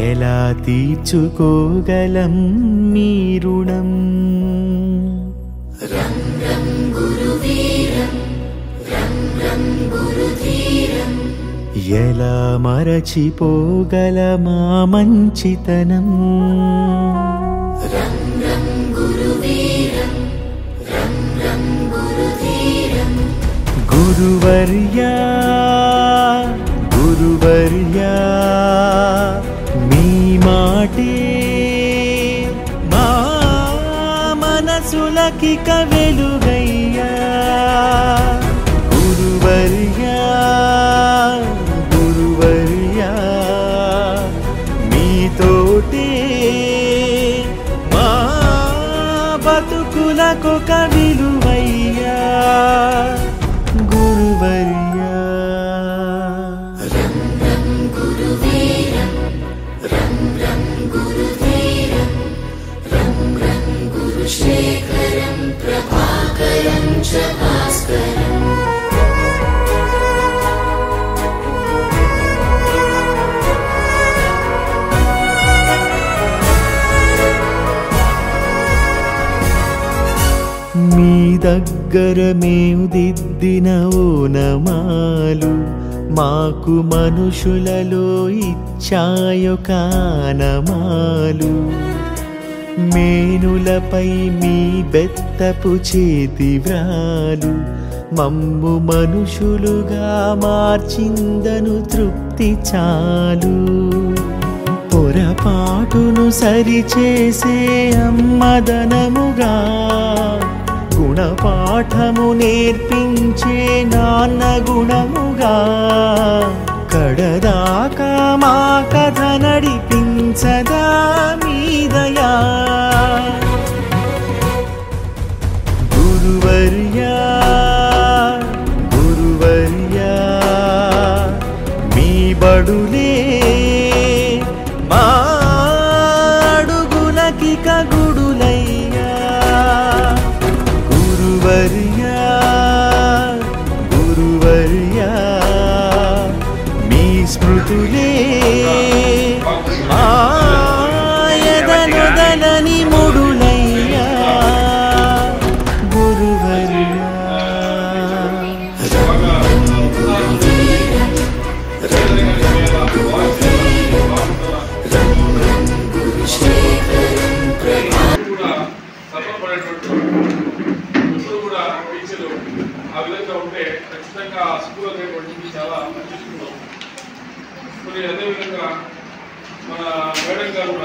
ఎలా తీర్చుకోగలం మీ రుణం రం రం గురువీరం రం రం గురుధీరం ఎలా మరచిపోగలమా మంచితనం రం రం గురువీరం రం రం గురుధీరం గురువర్యా గురువర్యా మీ మాటే మా మనసులకిక వెలుగయ్యా గురువర్యా గురువర్యా మీతోటే మా బతుకులకొక విలువయ్యా గురువర్యా రం రం గురువీరం రం రం గురుధీరం రం రం గురుశేఖరం ప్రభాకరం చ భాస్కరం మీ దగ్గర మేము దిద్దిన ఓనమాలు మాకు మనుషులలో ఇచ్చాయొక ఆనమాలు మేనులపై మీ బెత్తపు చేతి వ్రాలు మమ్ము మనుషులుగా మార్చిందను తృప్తి చాలు పొరపాటును సరిచేసే అమ్మదనముగా గుణపాఠము నేర్పించే నాన్న గుణముగా కడదాకా మా కథ నడిపించదా మీ దయా గురువర్యా గురువర్యా మీ బడులే మా అడుగులకిక గుడులయ్యా గురువర్యా గురువర్యా మీ స్మృతులే ఆయదనొదలని ముడులయ్యా గురువర్యా ఆ విధంగా ఉంటే ఖచ్చితంగా ఆ స్కూల్ అనేటువంటిది చాలా మంచి స్కూల్. మరి అదేవిధంగా మన మేడం గారు